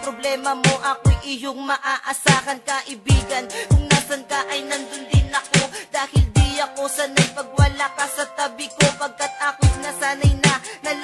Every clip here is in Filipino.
problema mo, ako'y iyong maaasahan kaibigan. Kung nasan ka ay nandun din ako, dahil di ako sanay pag wala ka sa tabi ko. Pagkat ako'y nasanay na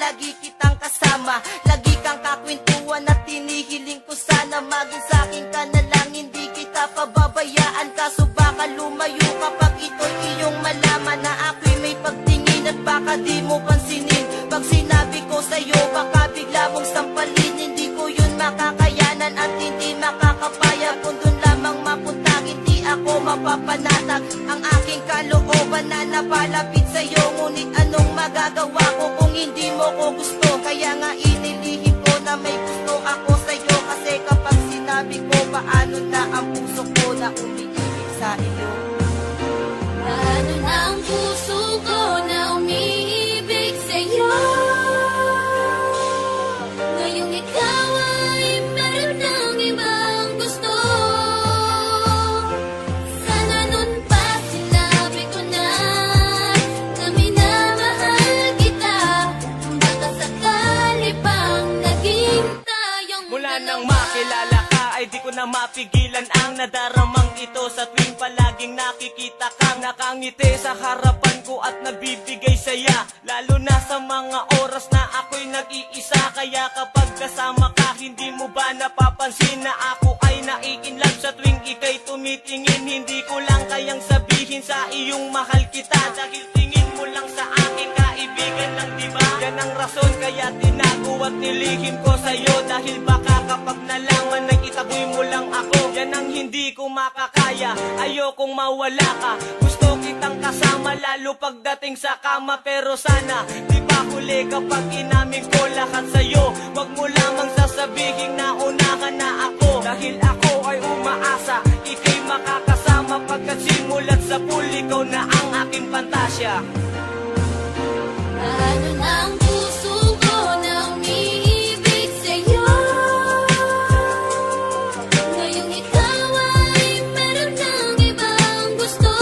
lagi kitang kasama, lagi kang kakwentuhan at tinihiling ko sana maging sa'kin ka na lang, hindi kita pababayaan. Kaso baka lumayo kapag ito'y iyong malaman na ako'y may pagtingin at baka di mo pansinin. Pag sinabi ko sa'yo baka bigla mong sampalin, hindi ko yun makakayanan at hindi makakapaya. Kung dun lamang mapunta hindi ako mapapanatag ang aking kalooban na napalapit sa'yo. Ngunit anong magagawa ko kung hindi mo ko gusto? Kaya nga inilihim ko na may gusto ako sa'yo, kasi kapag sinabi ko paano na ang puso ko na umiibig sa iyo. Paano na ang puso ko na umiibig sa'yo? Ngayong ikaw ay meron ng ibang gusto. Sana nun pa sinabi ko na minamahal kita. Baka sakali pang naging tayong Mula dalawa. nang makilala ka ay di ko na mapigilan ang nadaramang ito. Sa tuwing palaging nakikita kang nakangiti sa harapan ko at nagbibigay saya, lalo na sa mga oras na ako'y nag-iisa. Kaya kapag kasama ka, hindi mo ba napapansin na ako ay nai-inlove? Sa tuwing ika'y tumitingin, hindi ko lang kayang sabihin sa iyong mahal kita, dahil tingin mo lang sa akin kaibigan lang, diba? Yan ang rason kaya tinago at nilihim ko sa'yo, dahil baka kapag nalaman na itaboy mo lang ako, yan ang hindi ko makakaya. Ayokong mawala ka, gusto kitang kasama lalo pagdating sa kama. Pero sana di pa huli kapag inamin ko lahat sa'yo. Wag mo lamang sasabihin na unahan na ako, dahil ako ay umaasa ika'y makakasama. Pagkat simulat sa pool, ikaw na ang aking pantasya. Paano na ang puso ko na umiibig sa'yo? Ngayong ikaw ay meron ng ibang gusto.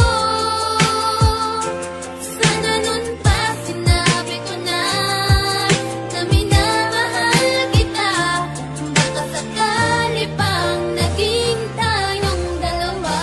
Sana nun pa sinabi ko na minamahal kita. Baka sakali pang naging tayong dalawa.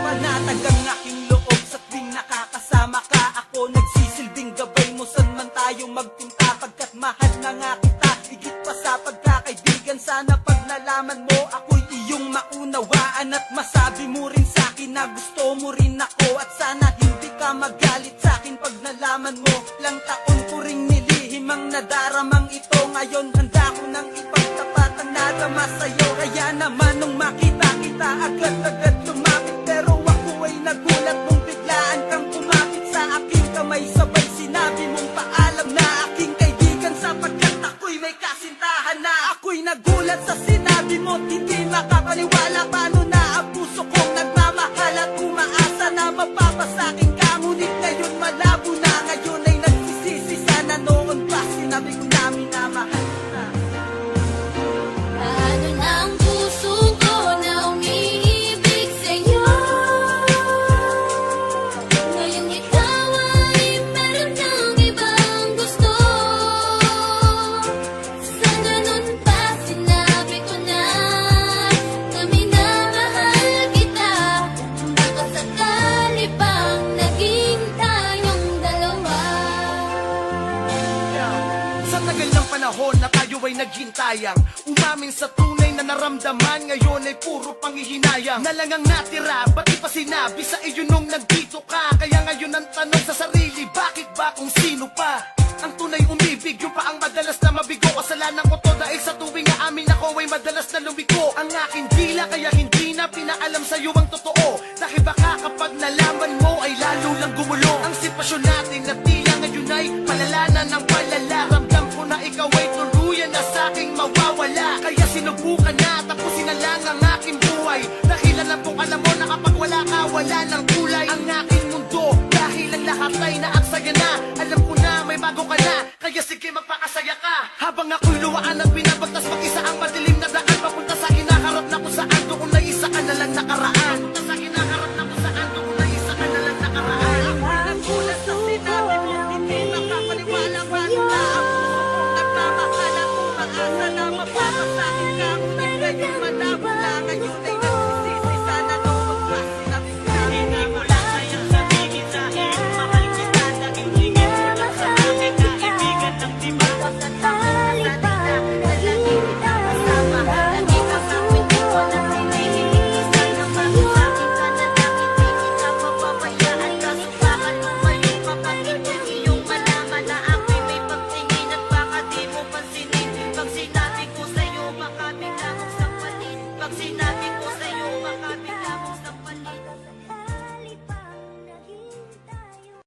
Panatag ang aking loob sa tuwing nakakasama ka. Ako nagsisilbing gabay mo saan man tayo magpunta. Pagkat mahal na nga kita, higit pa sa pagkakaibigan. Sana pag nalaman mo ako'y iyong maunawaan, at masabi mo rin sa'kin na gusto mo rin ako. At sana hindi ka magalit sa'kin pag nalaman mo. Lang taon ko ring nilihim ang nadaramang ito. Ngayon handa ko nang ipagtapat ang nadama sa'yo. Kaya naman nung makita kita, agad-agad lumapit. Pero ako ay nagulat nung biglaan kang kumapit sa aking kamay. Sabay sinabi mong paalam na aking kaibigan, sapagkat ako'y may kasintahan na. Ako'y nagulat sa sinabi mo't hindi makapaniwala. Paano na ang puso kong nagmamahal at umaasa na mapapasakin ka? Ngunit ngayon malabo na, ngayon ay nagsisisi. Sana noon pa sinabi ko na minamahal kita. Paano na ang puso ko na umiibig sa'yo? Ngayong ikaw ay meron ng ibang gusto. Sana nun pa sinabi ko na minamahal kita. Baka sakali pang naging tayong dalawa. Sa tagal ng panahon na tayo ay naghintayang umamin sa tunay na naramdaman, ngayon ay puro panghihinayang na lang ang natira. Ba't di pa sinabi sa iyo nung nandito ka? Kaya ngayon ang tanong sa sarili, bakit ba kung sino pa ang tunay umibig? Yung pa ang madalas na mabigo. Kasalanan ko to dahil sa tuwing na amin ako ay madalas na lumiko ang aking dila. Kaya hindi na pinaalam sa'yo ang totoo, dahil baka kapag nalaman mo ay lalo lang gumulo ang sitwasyon natin, na tila ngayon ay palala na ng palala. Ramdam ko na ikaw ay tuluyan na sa'king mawawala. Kaya sinubukan na tapusin na lang ang aking buhay, dahil alam kong alam mo na kapag wala ka, wala ng kulay ang aking mundo. Dahil ang lahat ay naaksaya na, alam ko na may bago ka na. Kaya sige magpakasaya ka, habang ako'y luwaan at binabagtas mag-isa ang madilim na daan. Papunta sa kinaharap na kung saan, doon na isa ka na lang nakaraan. Papunta sa kinaharap na kung saan, doon na isa ka na lang nakaraan. Ako'y nagulat sa sinabi mo, hindi makapaniwala. Paano na ang puso kong nagmamahal at umaasa na Mapapasakin ka kung nagkayo'y malabo na ngayon ay nagsisisi. Sana nung magpasinabi ka Hindi mo lang kayang sabihin sa iyong mahal kita. Naging tingin mo lang sa akin, kaibigan ng diba? Pagkakali pa, naging kasama. Lagi ka sa pinto ko na pinihihisa. Nang makisakin ka na lang, hindi kita papabayaan. Kaso baka lumayo pa pagkat yung iyong malaman na ako'y may pagtingin at baka di mo pansinin. Pag sinabi ko sa'yo, baka bigla mong sampalin. Pag sinabi ko sa'yo, baka bigla mong sampalin. Pagkakali pa, naging tayo.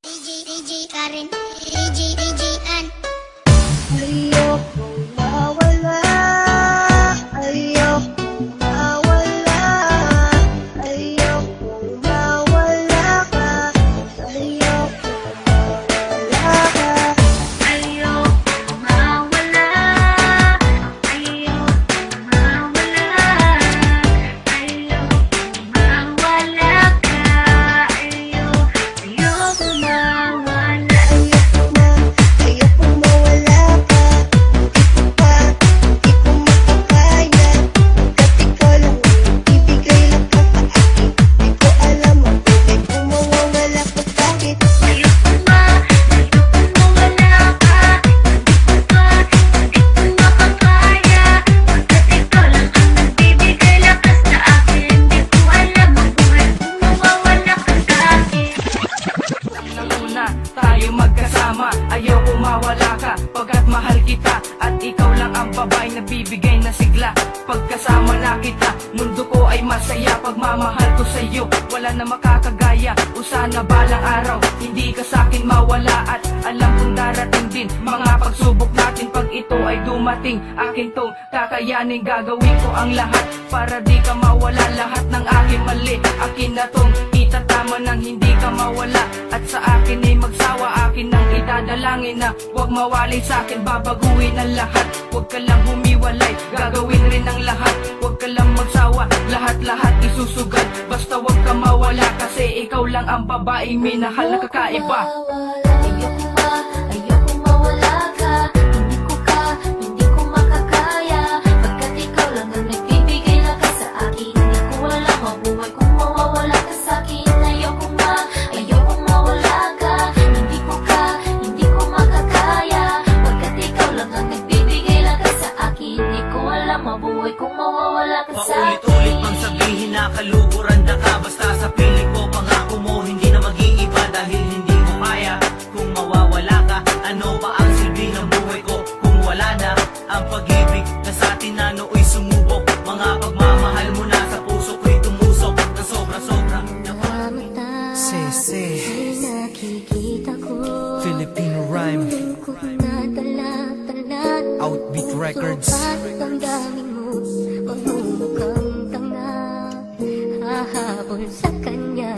DJ Karen, DJ An. Ayoko mawala, ayoko mawala, ayoko mawala ka, ayoko mawala ka, ayoko mawala, ayoko mawala, ayoko mawala ka, ayoko mawala, ayoko mawala ka. Tayo magkasama, ayoko mawala ka pagkat mahal kita at ikaw lang ang babae na bibigay na sigla. Pagkasama na kita, mundo ko ay masaya. Pagmamahal ko sa'yo, wala na makakagaya. O sana balang araw, hindi ka sa'kin mawala. At alam kong darating din mga pagsubok natin. Pag ito ay dumating, akin tong kakayanin. Gagawin ko ang lahat para di ka mawala. Lahat ng aking mali, akin na tong itatama nang hindi ka mawala. At sa akin ay magsawa, akin ang idadalangin na huwag mawalay sa'kin, babaguhin ang lahat. Huwag ka lang humiwalay, gagawin rin ang lahat. Huwag ka lang magsawa, lahat-lahat isusugad. Basta huwag ka mawala kasi ikaw lang ang babaeng minahal na kakaiba. Ayoko mawala ka, hindi ko makakaya. Pagkat ikaw lang ang nagbibigay lakas sa akin. Hindi ko alam mabuhay kung mawawala ka sa akin. Ayoko mawala ka, hindi ko makakaya. Pagkat ikaw lang ang nagbibigay lakas sa akin. Hindi ko alam mabuhay kung mawawala ka sa akin. Paulit-ulit pang sabihin na kaluguran na ka. Basta sa piling ko, pangako mo hindi na mag-iiba. Dahil nakikita ko Filipino rhyme, lungkot na dala-dala Outbeat Records. At ang daming mo magmumukhang tanga hahabol sa kanya.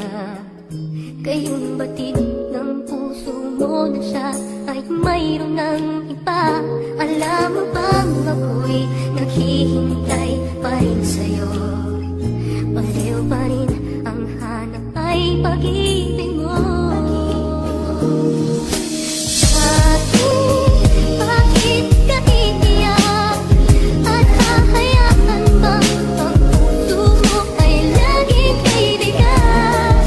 Kayong batid ng puso mo na siya ay mayroon ng iba. Alam mo bang ako'y naghihintay pa rin sa'yo? Baliw pa rin ang hanap ay pag-ibig mo. Bakit ka iiyak? At hahayaan bang ang puso mo ay laging kaibigan?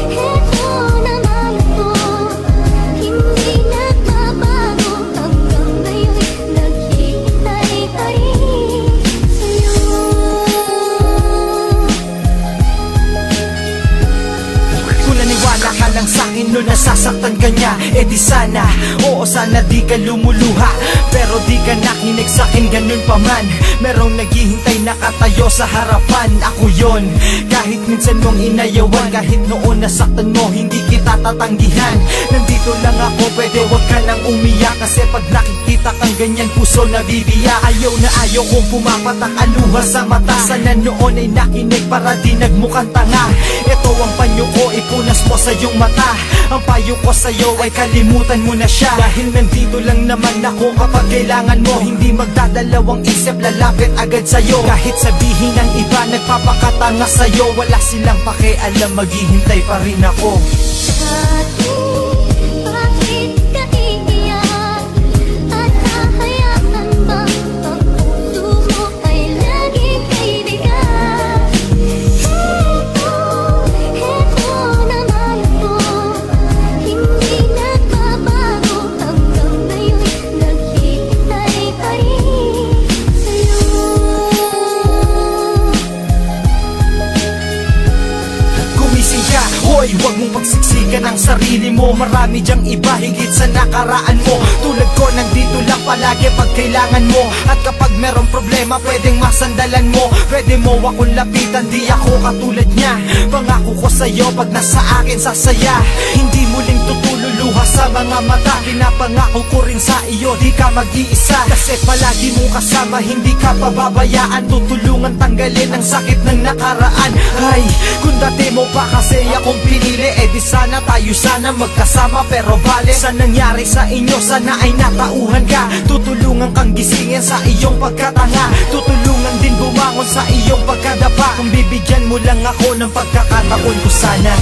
Heto naman ako, hindi nagbabago hanggang ngayon, naghihintay pa rin sa'yo. Kung naniwala ka lang sa'kin no nasasaktan ka niya, eh di sana, oo sana di ka lumuluha. Pero di ka nakinig sa'kin ganun pa man. Merong naghihintay nakatayo sa harapan. Ako yon, kahit minsan mong inayawan. Kahit noon nasaktan mo, hindi kita tatanggihan. Nandito lang ako, pwede wag ka nang umiyak. Kasi pag nakikita kang ganyan, puso nabibiyak. Ayaw na ayaw kong pumapatak ang luha sa mata. Sana noon ay nakinig para di nagmukhang tanga. Ito ang panyo ko, ipunas mo sa iyong mata. Ang payo ko sa'yo ay kalimutan mo na siya. Dahil nandito lang naman ako kapag kailangan mo. Hindi magdadalawang isip, lalapit agad sa'yo. Kahit sabihin ng iba nagpapakatanga sa'yo, wala silang pakialam, maghihintay pa rin ako. Bakit ka iiyak? At hahayaan bang ang puso mo ay laging kaibigan? Heto naman ako, hindi nagbabago hanggang ngayon, naghihintay pa rin sa'yo. Gumising ka, hoy, wag mong pagsiksikan ang sarili mo. Marami dyang iba higit sa nakaraan mo. Tulad ko, nandito lang palagi pag kailangan mo. At kapag merong problema, pwedeng masandalan mo. Pwede mo akong lapitan, di ako katulad niya. Pangako ko sa'yo, pag nasa akin sasaya. Hindi muling tutululuha sa mga mata. Pinapangako ko rin sa iyo, di ka mag-iisa. Kasi palagi mo kasama, hindi ka pababayaan. Tutulungan tanggalin ang sakit ng nakaraan. Ay, kung dati mo pa kasi akong pinili, eh di sana tayo sana magkasama. Pero bale, sa nangyari sa inyo, sana ay natauhan ka. Tutulungan kang gisingin sa iyong pagkatanga. Tutulungan din bumangon sa iyong pagkadapa. Kung bibigyan mo lang ako ng pagkakataon ko sana.